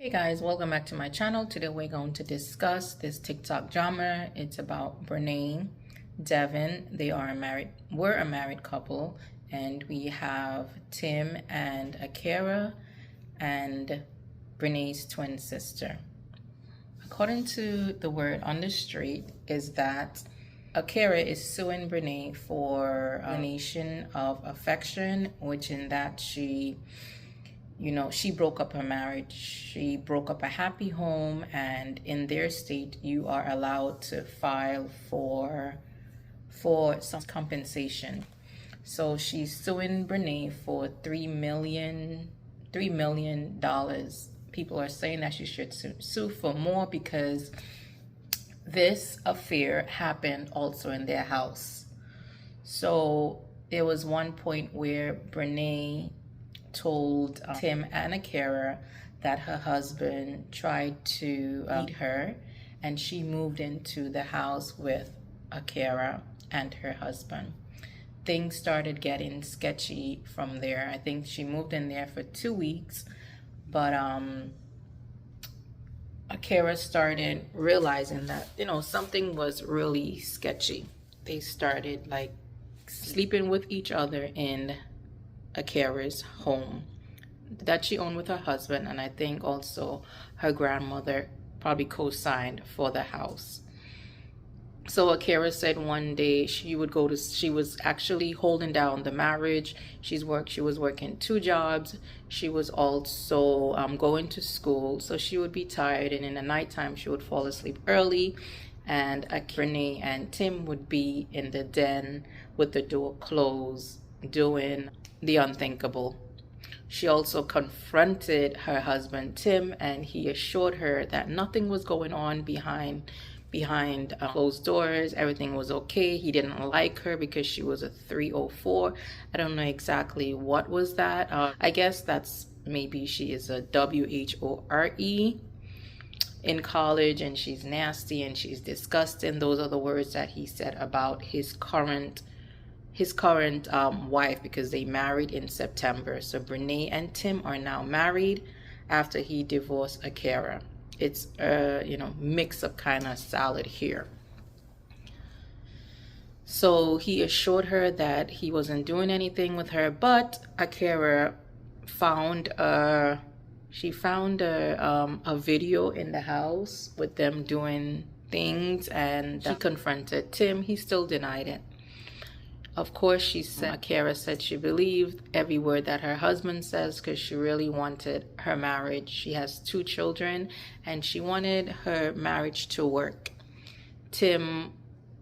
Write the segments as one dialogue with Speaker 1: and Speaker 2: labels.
Speaker 1: Hey guys, welcome back to my channel. Today we're going to discuss this TikTok drama. It's about Brenay, Devin. We're a married couple, and we have Tim and Akira and Brenay's twin sister. According to the word on the street is that Akira is suing Brenay for alienation of affection, which in that she broke up her marriage. She broke up a happy home, and in their state, you are allowed to file for some compensation. So she's suing Brenay for $3 million. People are saying that she should sue for more because this affair happened also in their house. So there was one point where Brenay told Tim and Akira that her husband tried to beat her, and she moved into the house with Akira and her husband. Things started getting sketchy from there. I think she moved in there for 2 weeks, but Akira started realizing that something was really sketchy. They started like sleeping with each other in Akira's home that she owned with her husband, and I think also her grandmother probably co-signed for the house. So Akira said one day she was actually holding down the marriage. She was working 2 jobs. She was also going to school, so she would be tired, and in the nighttime she would fall asleep early, and Brenay and Tim would be in the den with the door closed doing the unthinkable. She also confronted her husband Tim, and he assured her that nothing was going on behind closed doors. Everything was okay. He didn't like her because she was a 304. I don't know exactly what was that. I guess that's maybe she is a WHORE in college, and she's nasty and she's disgusting. Those are the words that he said about his current wife, because they married in September. So Brenay and Tim are now married after he divorced Akira. It's mix up kind of salad here. So he assured her that he wasn't doing anything with her, but Akira found a video in the house with them doing things, and she confronted Tim. He still denied it. Of course, Akira said she believed every word that her husband says because she really wanted her marriage. She has 2 children, and she wanted her marriage to work. Tim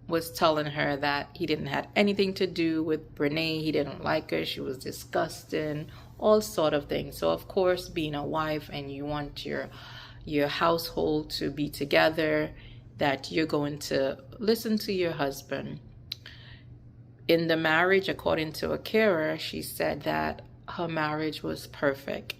Speaker 1: was telling her that he didn't have anything to do with Brenay. He didn't like her. She was disgusting, all sort of things. So, of course, being a wife and you want your household to be together, that you're going to listen to your husband. In the marriage, according to Akira, she said that her marriage was perfect.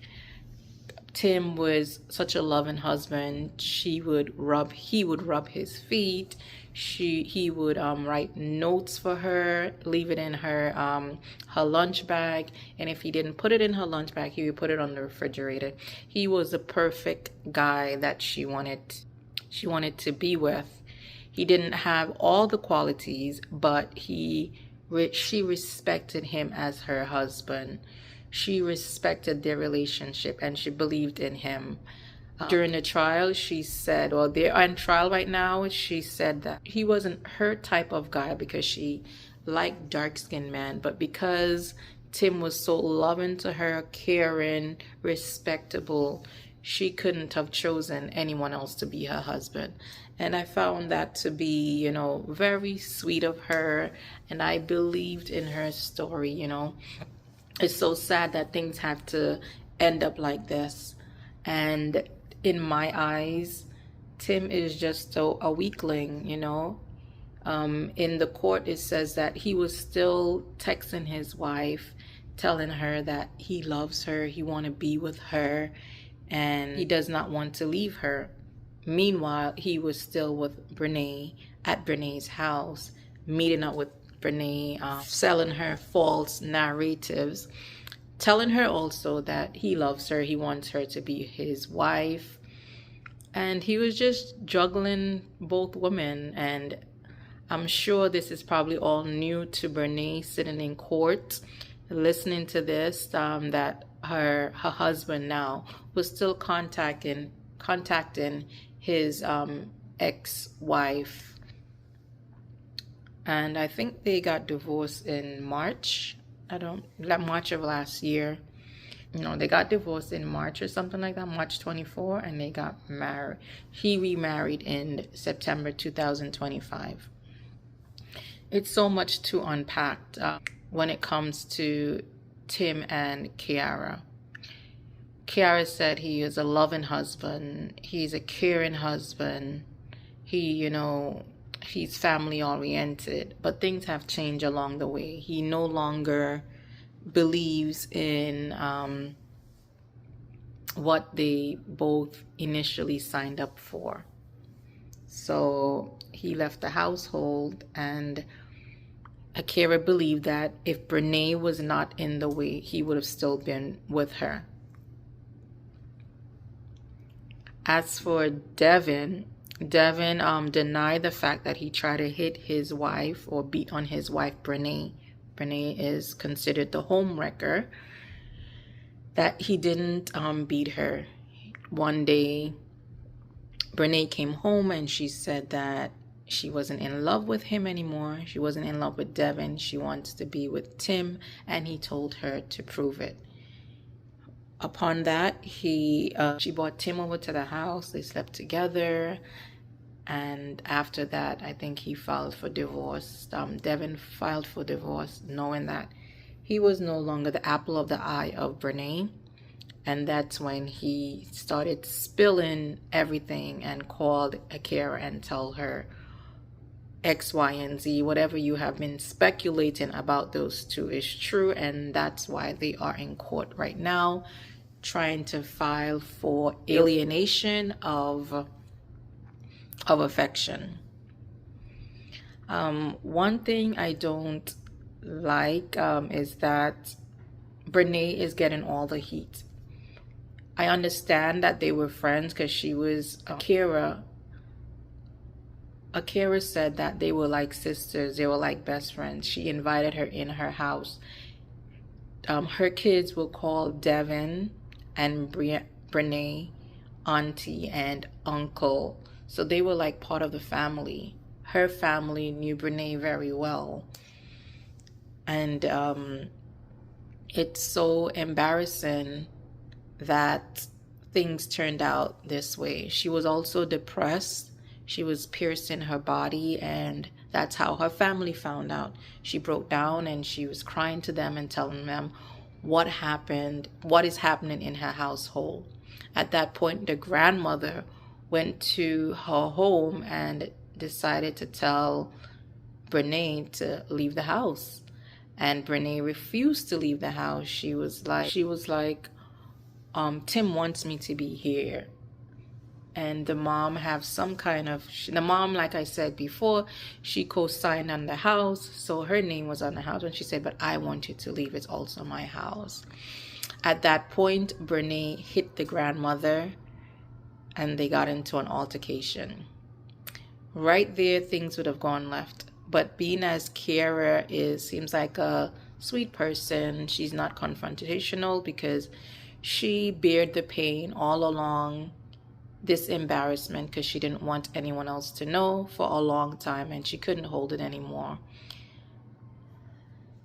Speaker 1: Tim was such a loving husband. He would rub his feet. He would write notes for her, leave it in her lunch bag, and if he didn't put it in her lunch bag, he would put it on the refrigerator. He was the perfect guy that she wanted to be with. He didn't have all the qualities, but she respected him as her husband. She respected their relationship, and she believed in him. During the trial, she said, well, they're on trial right now, she said that he wasn't her type of guy because she liked dark-skinned men, but because Tim was so loving to her, caring, respectable, she couldn't have chosen anyone else to be her husband. And I found that to be, very sweet of her. And I believed in her story, It's so sad that things have to end up like this. And in my eyes, Tim is just a weakling, In the court, it says that he was still texting his wife, telling her that he loves her, he want to be with her, and he does not want to leave her. Meanwhile, he was still with Brenay at Brenay's house, meeting up with Brenay, selling her false narratives, telling her also that he loves her, he wants her to be his wife. And he was just juggling both women. And I'm sure this is probably all new to Brenay, sitting in court, listening to this, that her husband now was still contacting his ex-wife. And I think they got divorced in March. March of last year. They got divorced in March or something like that, March 24, and they got married. He remarried in September 2025. It's so much to unpack when it comes to Tim and Kiara. Kiara said he is a loving husband. He's a caring husband. He's family oriented, but things have changed along the way. He no longer believes in what they both initially signed up for. So he left the household, and Akira believed that if Brenay was not in the way, he would have still been with her. As for Devin denied the fact that he tried to hit his wife or beat on his wife, Brenay. Brenay is considered the home wrecker. That he didn't beat her. One day, Brenay came home and she said that she wasn't in love with him anymore. She wasn't in love with Devin. She wants to be with Tim, and he told her to prove it. Upon that, she brought Tim over to the house. They slept together. And after that, I think he filed for divorce. Devin filed for divorce, knowing that he was no longer the apple of the eye of Brenay. And that's when he started spilling everything and called Akira and told her X, Y, and Z. Whatever you have been speculating about those two is true. And that's why they are in court right now, trying to file for alienation of affection. One thing I don't like is that Brenay is getting all the heat. I understand that they were friends because she was Akira said that they were like sisters, they were like best friends. She invited her in her house. Her kids will call Devin and Brenay auntie and uncle. So they were like part of the family. Her family knew Brenay very well. And it's so embarrassing that things turned out this way. She was also depressed. She was piercing her body, and that's how her family found out. She broke down and she was crying to them and telling them what happened, what is happening in her household. At that point, the grandmother went to her home and decided to tell Brenay to leave the house. And Brenay refused to leave the house. She was like, Tim wants me to be here. And the mom like I said before, she co-signed on the house. So her name was on the house. And she said, but I want you to leave. It's also my house. At that point, Brenay hit the grandmother and they got into an altercation. Right there, things would have gone left. But being as Kiara seems like a sweet person, she's not confrontational because she bared the pain all along, this embarrassment, because she didn't want anyone else to know for a long time and she couldn't hold it anymore.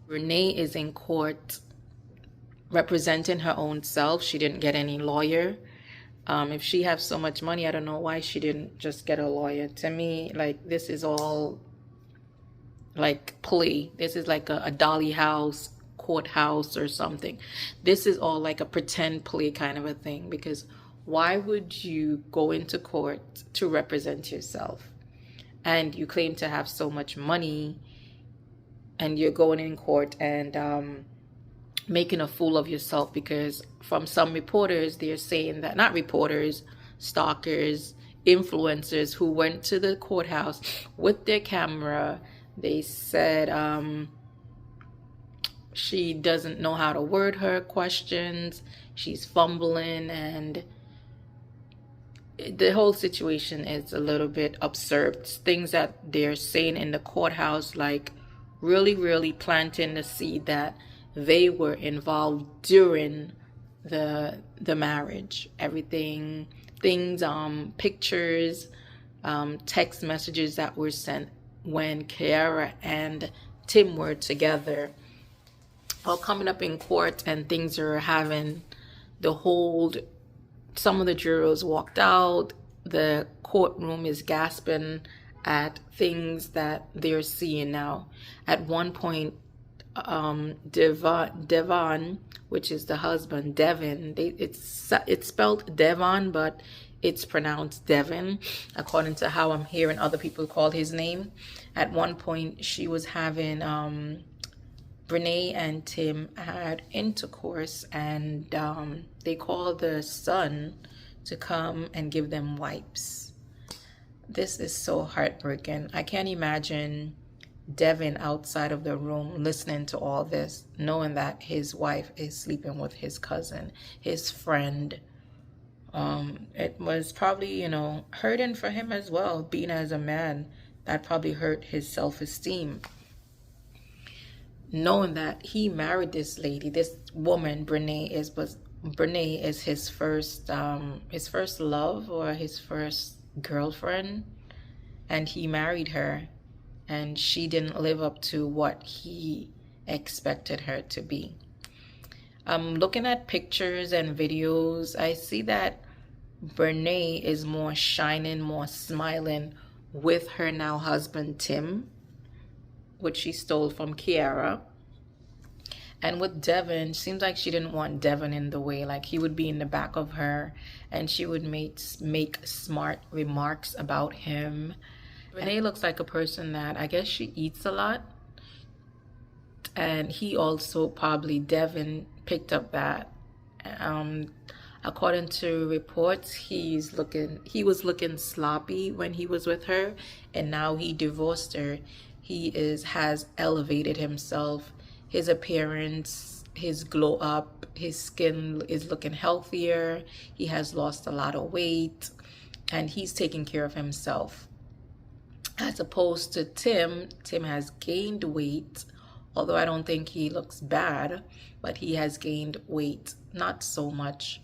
Speaker 1: Brenay is in court representing her own self. She didn't get any lawyer. If she has so much money, I don't know why she didn't just get a lawyer. To me, like, this is all like play. This is like a dolly house, courthouse or something. This is all like a pretend play kind of a thing, because why would you go into court to represent yourself and you claim to have so much money and you're going in court and making a fool of yourself? Because from some reporters, they're saying that, not reporters, stalkers, influencers who went to the courthouse with their camera, they said she doesn't know how to word her questions. She's fumbling, and the whole situation is a little bit absurd. Things that they're saying in the courthouse, like really planting the seed that they were involved during the marriage. Everything, things, pictures, text messages that were sent when Kiara and Tim were together, all coming up in court, and things are having the hold. Some of the jurors walked out. The courtroom is gasping at things that they're seeing now. At one point, Devon, which is the husband, Devin, it's spelled Devon, but it's pronounced Devin, according to how I'm hearing other people call his name. At one point, she was having Brenay and Tim had intercourse, and they called the son to come and give them wipes. This is so heartbreaking. I can't imagine Devin outside of the room listening to all this, knowing that his wife is sleeping with his cousin, his friend. It was probably, hurting for him as well, being as a man. That probably hurt his self-esteem, knowing that he married this lady, this woman. Brenay is his first love, or his first girlfriend, and he married her, and she didn't live up to what he expected her to be. Looking at pictures and videos, I see that Brenay is more shining, more smiling with her now husband Tim, which she stole from Kiara. And with Devin, seems like she didn't want Devin in the way. Like, he would be in the back of her, and she would make smart remarks about him. Brenay looks like a person that, I guess, she eats a lot. And he also, probably Devin, picked up that. According to reports, he was looking sloppy when he was with her, and now he divorced her. He has elevated himself. His appearance, his glow up, his skin is looking healthier. He has lost a lot of weight, and he's taking care of himself. As opposed to Tim has gained weight, although I don't think he looks bad, but he has gained weight, not so much.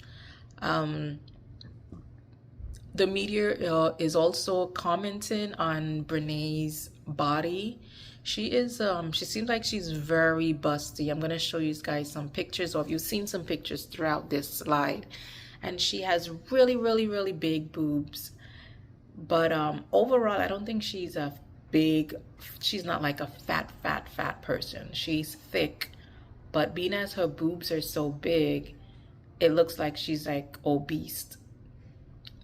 Speaker 1: The media is also commenting on Brenay's body. She seems like she's very busty. I'm going to show you guys some pictures, or if you've seen some pictures throughout this slide. And she has really big boobs. But overall, I don't think she's not like a fat person. She's thick. But being as her boobs are so big, it looks like she's like obese.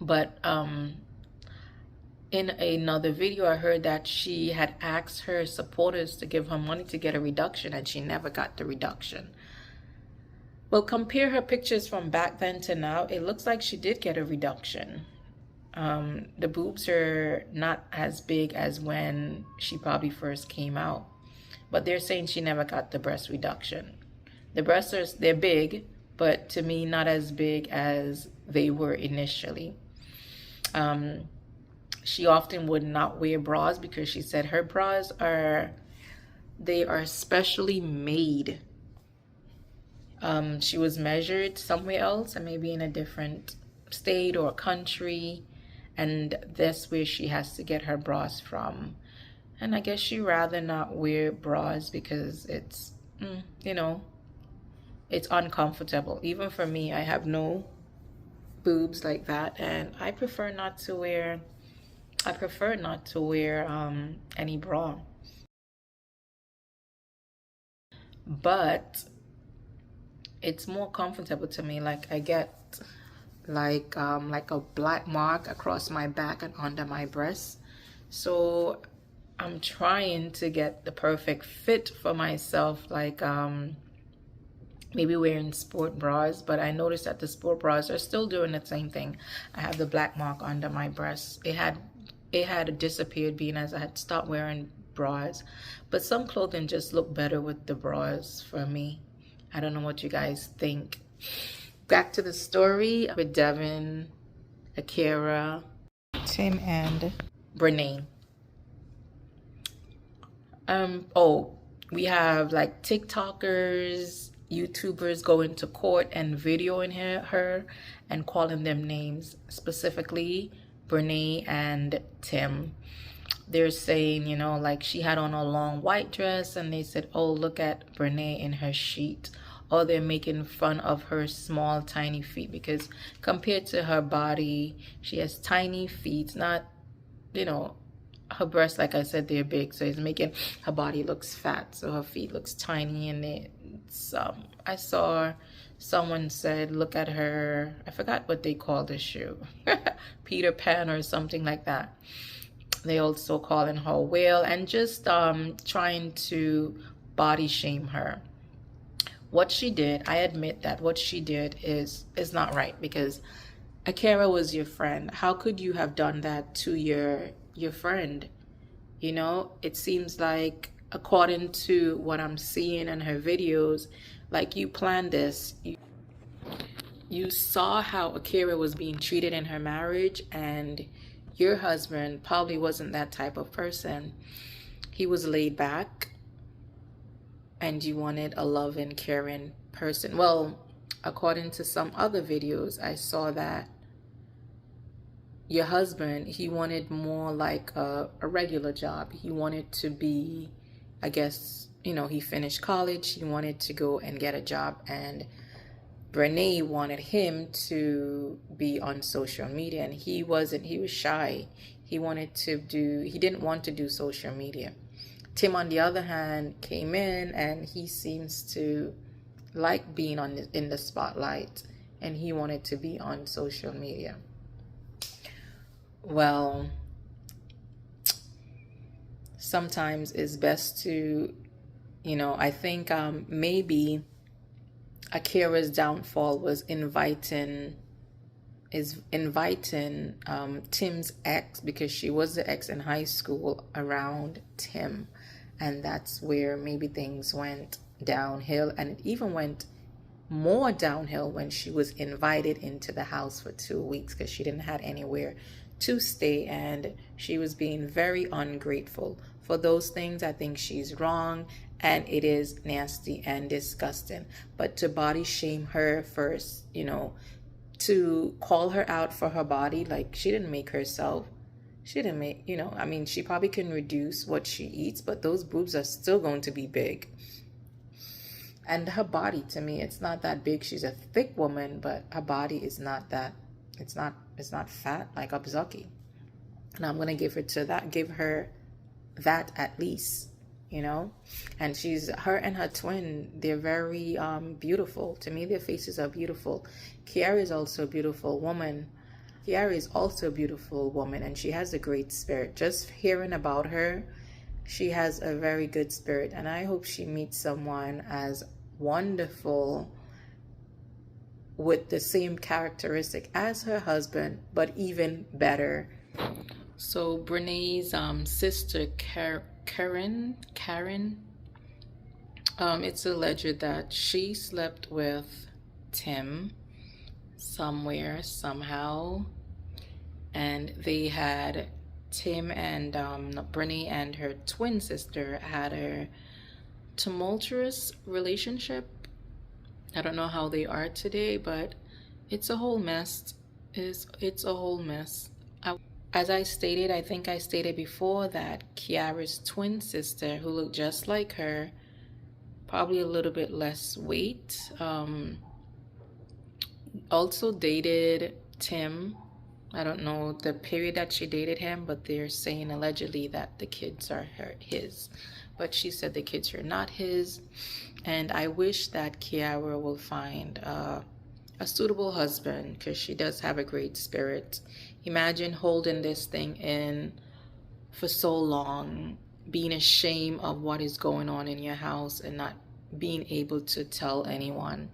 Speaker 1: But in another video, I heard that she had asked her supporters to give her money to get a reduction, and she never got the reduction. Well, compare her pictures from back then to now. It looks like she did get a reduction. The boobs are not as big as when she probably first came out, but they're saying she never got the breast reduction. The breasts they're big, but to me, not as big as they were initially. She often would not wear bras because she said her bras are specially made. She was measured somewhere else, and maybe in a different state or country, and that's where she has to get her bras from. And I guess she rather not wear bras because it's, it's uncomfortable. Even for me, I have no boobs like that, and I prefer not to wear any bra. But it's more comfortable to me. Like, I get like a black mark across my back and under my breast. So I'm trying to get the perfect fit for myself, like maybe wearing sport bras, but I noticed that the sport bras are still doing the same thing. I have the black mark under my breast. It had disappeared, being as I had stopped wearing bras, but some clothing just look better with the bras for me. I don't know what you guys think. Back to the story with Devin, Akira, Tim, and Brenay. Oh, we have like TikTokers, YouTubers going to court and videoing her and calling them names, specifically Brenay and Tim. They're saying, you know, like she had on a long white dress and they said, oh, look at Brenay in her sheet. Or they're making fun of her small, tiny feet because compared to her body, she has tiny feet, not, you know, her breasts, like I said, they're big, so it's making her body looks fat, so her feet looks tiny. And it's I saw someone said, look at her, I forgot what they call the shoe, Peter Pan or something like that. They also calling her a whale and just trying to body shame her. What she did, I admit that what she did is not right, because Akira was your friend. How could you have done that to your friend? You know, it seems like, according to what I'm seeing in her videos, like you planned this. You saw how Akira was being treated in her marriage, and your husband probably wasn't that type of person. He was laid back, and you wanted a loving, caring person. Well, according to some other videos, I saw that your husband, he wanted more like a regular job. He wanted to be, I guess, you know, he finished college. He wanted to go and get a job. And Brenay wanted him to be on social media. And he wasn't, he was shy. He didn't want to do social media. Tim, on the other hand, came in and he seems to like being in the spotlight. And he wanted to be on social media. Well, sometimes it's best to, you know, I think maybe Akira's downfall was inviting Tim's ex, because she was the ex in high school, around Tim. And that's where maybe things went downhill. And it even went more downhill when she was invited into the house for 2 weeks, because she didn't have anywhere to stay, and she was being very ungrateful. For those things, I think she's wrong, and it is nasty and disgusting. But to body shame her first, you know, to call her out for her body, like she didn't make herself. She didn't make, you know, I mean, she probably can reduce what she eats, but those boobs are still going to be big. And her body, to me, it's not that big. She's a thick woman, but her body is not that. It's not fat like Obzuki. And I'm gonna give her that at least, you know. And her and her twin, they're very beautiful. To me, their faces are beautiful. Kiara is also a beautiful woman. And she has a great spirit. Just hearing about her, she has a very good spirit, and I hope she meets someone as wonderful with the same characteristic as her husband, but even better. So Brenay's sister Karen, it's alleged that she slept with Tim somewhere, somehow, and they had Tim and Brenay and her twin sister had a tumultuous relationship. I don't know how they are today, but it's a whole mess. It's a whole mess. As I stated, I think I stated before, that Kiara's twin sister, who looked just like her, probably a little bit less weight, also dated Tim. I don't know the period that she dated him, but they're saying allegedly that the kids are his. But she said the kids are not his. And I wish that Kiara will find a suitable husband, because she does have a great spirit. Imagine holding this thing in for so long, being ashamed of what is going on in your house and not being able to tell anyone.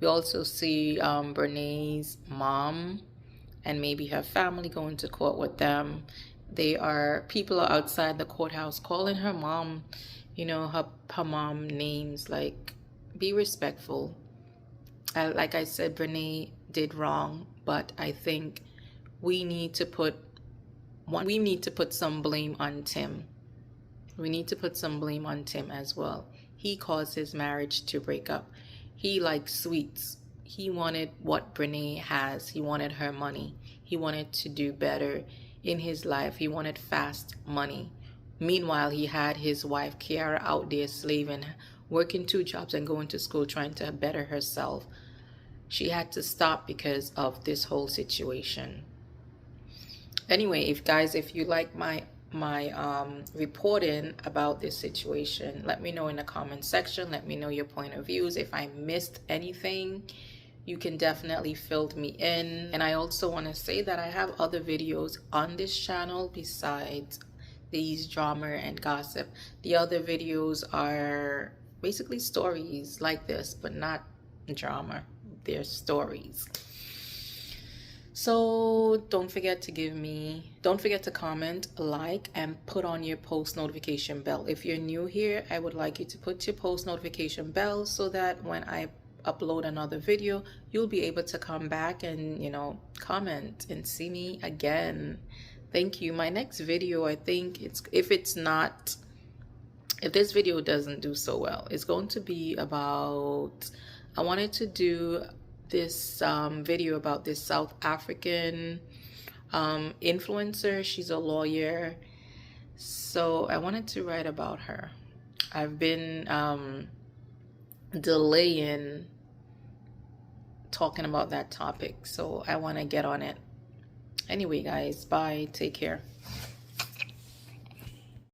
Speaker 1: We also see Brenay's mom and maybe her family going to court with them. People are outside the courthouse calling her mom, her mom names. Like, be respectful. Like I said, Brenay did wrong, but I think we need to put some blame on Tim. We need to put some blame on Tim as well. He caused his marriage to break up. He likes sweets. He wanted what Brenay has. He wanted her money. He wanted to do better in his life. He wanted fast money. Meanwhile, he had his wife Kiara out there slaving, working 2 jobs and going to school, trying to better herself. She had to stop because of this whole situation. Anyway, if you like my reporting about this situation, let me know in the comment section. Let me know your point of views. If I missed anything, you can definitely fill me in. And I also want to say that I have other videos on this channel besides these drama and gossip. The other videos are basically stories like this, but not drama. They're stories. So don't forget to comment, like, and put on your post notification bell. If you're new here, I would like you to put your post notification bell so that when I upload another video, you'll be able to come back and, comment and see me again. Thank you. My next video, I think if this video doesn't do so well, it's going to be about, I wanted to do this video about this South African influencer. She's a lawyer, so I wanted to write about her. I've been delaying talking about that topic, so I want to get on it. Anyway, guys, bye, take care.